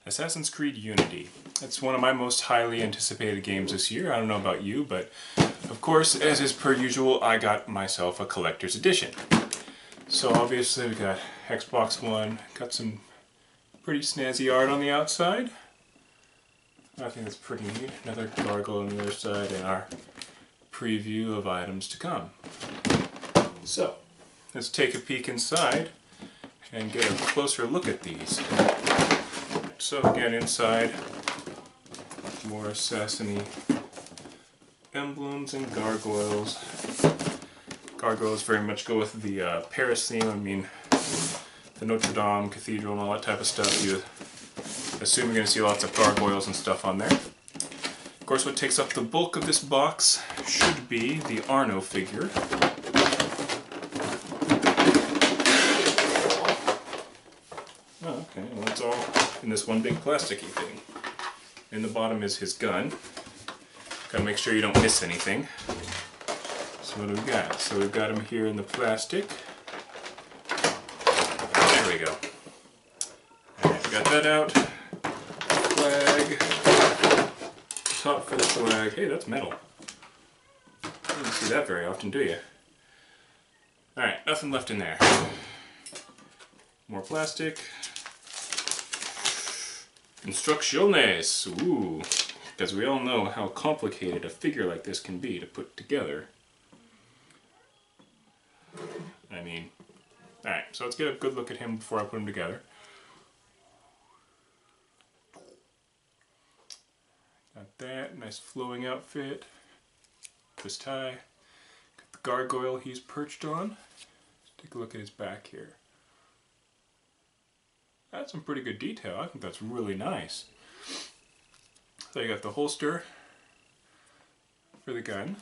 Assassin's Creed Unity. It's one of my most highly anticipated games this year. I don't know about you, but of course, as is per usual, I got myself a collector's edition. So obviously we got Xbox One, got some pretty snazzy art on the outside. I think that's pretty neat. Another gargoyle on the other side and our preview of items to come. So, let's take a peek inside and get a closer look at these. So again, inside, more assassiny emblems and gargoyles. Gargoyles very much go with the Paris theme. I mean, the Notre Dame Cathedral and all that type of stuff. You assume you're going to see lots of gargoyles and stuff on there. Of course, what takes up the bulk of this box should be the Arno figure. Oh, okay, well, it's all in this one big plasticky thing. In the bottom is his gun. Gotta make sure you don't miss anything. So what do we got? So we've got him here in the plastic. There we go. Alright, we got that out. Flag. Top for the flag. Hey, that's metal. You don't see that very often, do you? Alright, nothing left in there. More plastic. Instrucciones. Ooh. Because we all know how complicated a figure like this can be to put together. I mean, alright, so let's get a good look at him before I put him together. Got that, nice flowing outfit. This tie. Got the gargoyle he's perched on. Let's take a look at his back here. That's some pretty good detail. I think that's really nice. So you got the holster for the gun.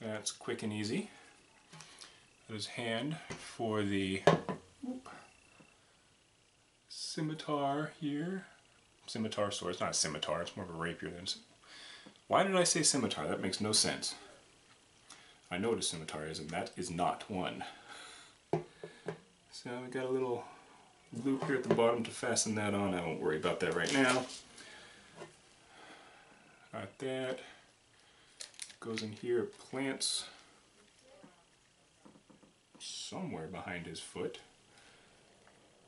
That's quick and easy. Got his hand for the scimitar here. Scimitar sword. It's not a scimitar, it's more of a rapier than Why did I say scimitar? That makes no sense. I know what a scimitar is, and that is not one. So we got a little loop here at the bottom to fasten that on. I won't worry about that right now. Got that. Goes in here, it plants somewhere behind his foot.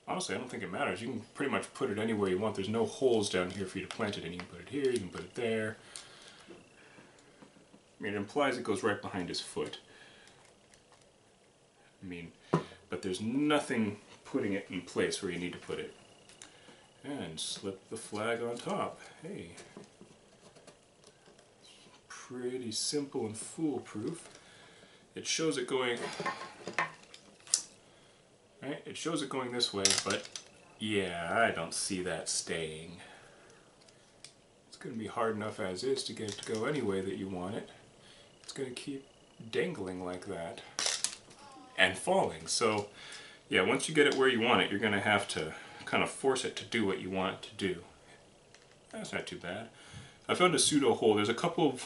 Honestly, I don't think it matters. You can pretty much put it anywhere you want. There's no holes down here for you to plant it in. You can put it here, you can put it there. I mean, it implies it goes right behind his foot. I mean, but there's nothing putting it in place where you need to put it. And slip the flag on top. Hey. Pretty simple and foolproof. It shows it going, right? It shows it going this way, but yeah, I don't see that staying. It's going to be hard enough as is to get it to go any way that you want it. It's going to keep dangling like that and falling. So yeah, once you get it where you want it, you're going to have to kind of force it to do what you want it to do. That's not too bad. I found a pseudo hole. There's a couple of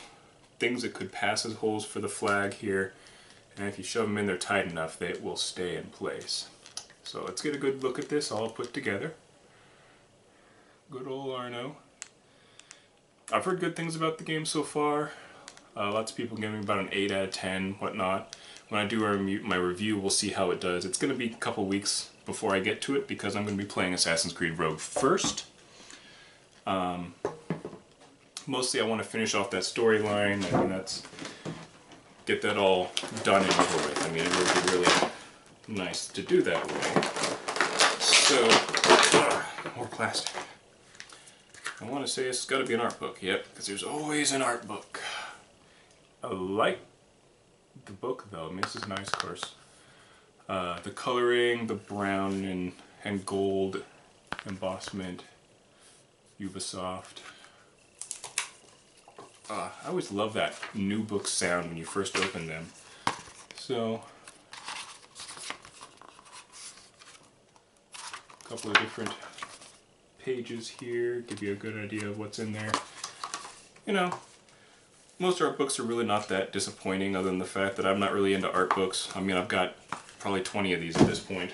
things that could pass as holes for the flag here, and if you shove them in there tight enough, they will stay in place. So let's get a good look at this all put together. Good old Arno. I've heard good things about the game so far. Lots of people give me about an 8 out of 10, whatnot. When I do my review, we'll see how it does. It's going to be a couple weeks before I get to it because I'm going to be playing Assassin's Creed Rogue first. Mostly I want to finish off that storyline. I mean, get that all done and over with. I mean, it would be really nice to do that way. So, more plastic. I want to say it's got to be an art book. Yep, because there's always an art book. I like the book though. I mean, this is nice, of course. The coloring, the brown and gold embossment, Ubisoft. I always love that new book sound when you first open them. So, a couple of different pages here, give you a good idea of what's in there. You know, most art books are really not that disappointing other than the fact that I'm not really into art books. I mean, I've got probably 20 of these at this point.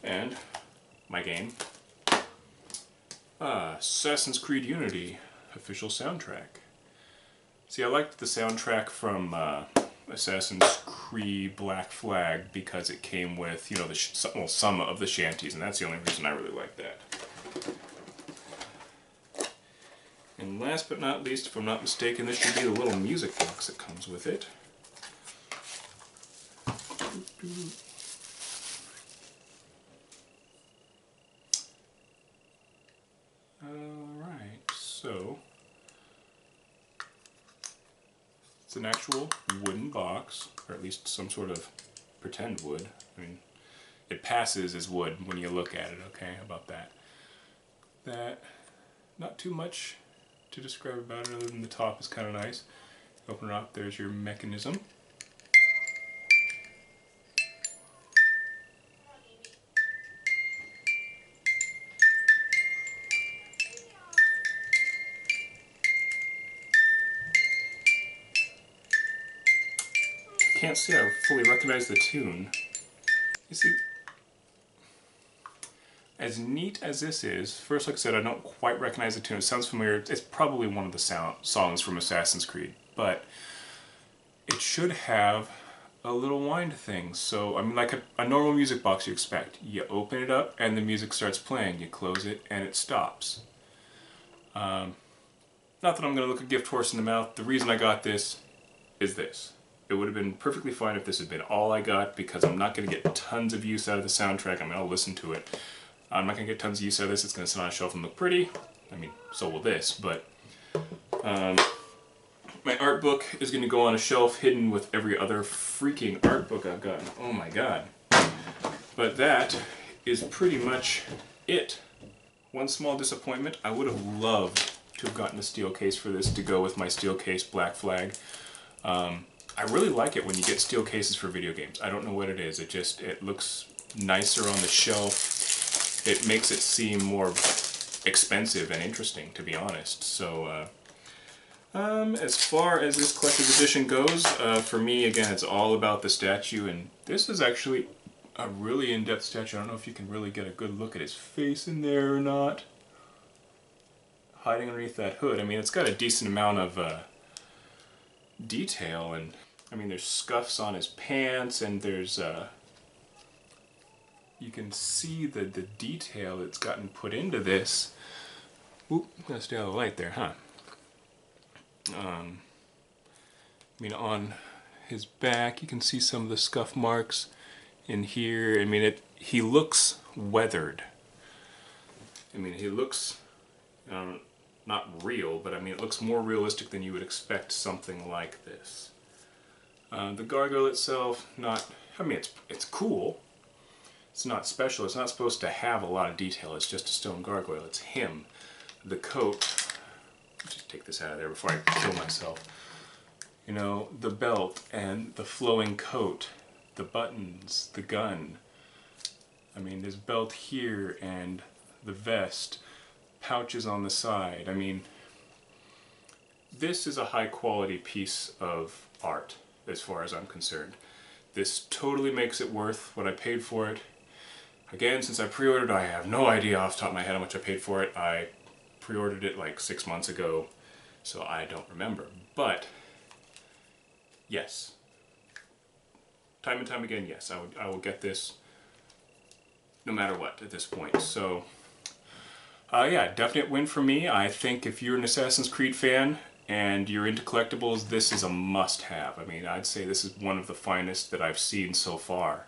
And my game. Assassin's Creed Unity official soundtrack. See, I liked the soundtrack from Assassin's Creed Black Flag because it came with, you know, some of the shanties, and that's the only reason I really like that. And last but not least, if I'm not mistaken, this should be the little music box that comes with it. Alright, so it's an actual wooden box, or at least some sort of pretend wood. I mean, it passes as wood when you look at it, okay, how about that. Not too much to describe about it other than the top is kind of nice. Open it up, there's your mechanism. Can't say I fully recognize the tune. You see, as neat as this is, first, like I said, I don't quite recognize the tune. It sounds familiar. It's probably one of the songs from Assassin's Creed, but it should have a little wind thing. So, I mean, like a normal music box you expect. You open it up and the music starts playing. You close it and it stops. Not that I'm going to look a gift horse in the mouth. The reason I got this is this. It would have been perfectly fine if this had been all I got, because I'm not going to get tons of use out of the soundtrack. I mean, I'll listen to it. I'm not going to get tons of use out of this. It's going to sit on a shelf and look pretty. I mean, so will this, but my art book is going to go on a shelf hidden with every other freaking art book I've gotten. Oh my god. But that is pretty much it. One small disappointment, I would have loved to have gotten a steel case for this to go with my steel case Black Flag. I really like it when you get steel cases for video games. I don't know what it is. It looks nicer on the shelf. It makes it seem more expensive and interesting, to be honest. So, as far as this collector's edition goes, for me, again, it's all about the statue, and this is actually a really in-depth statue. I don't know if you can really get a good look at his face in there or not. Hiding underneath that hood. I mean, it's got a decent amount of detail, and I mean, there's scuffs on his pants, and there's you can see the detail that's gotten put into this. Oop, gotta stay out of the light there, huh? I mean, on his back, you can see some of the scuff marks in here. I mean, he looks weathered. I mean, he looks not real, but I mean, it looks more realistic than you would expect something like this. The gargoyle itself, I mean, it's cool. It's not special. It's not supposed to have a lot of detail. It's just a stone gargoyle. It's him. The coat, just take this out of there before I kill myself. You know, the belt and the flowing coat, the buttons, the gun. I mean, there's belt here and the vest, pouches on the side. I mean, this is a high quality piece of art as far as I'm concerned. This totally makes it worth what I paid for it. Again, since I pre-ordered, I have no idea off the top of my head how much I paid for it. I pre-ordered it like 6 months ago, so I don't remember. But, yes. Time and time again, yes, I will get this no matter what at this point. So, yeah, definite win for me. I think if you're an Assassin's Creed fan and you're into collectibles, this is a must-have. I mean, I'd say this is one of the finest that I've seen so far.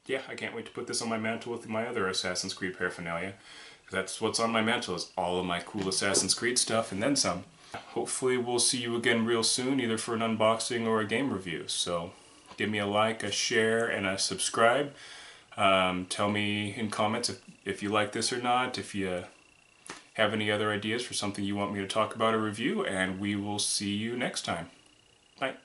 Yeah, I can't wait to put this on my mantle with my other Assassin's Creed paraphernalia. That's what's on my mantle, is all of my cool Assassin's Creed stuff and then some. Hopefully we'll see you again real soon, either for an unboxing or a game review. So give me a like, a share, and a subscribe. Tell me in comments if you like this or not, if you have any other ideas for something you want me to talk about or review, and we will see you next time. Bye.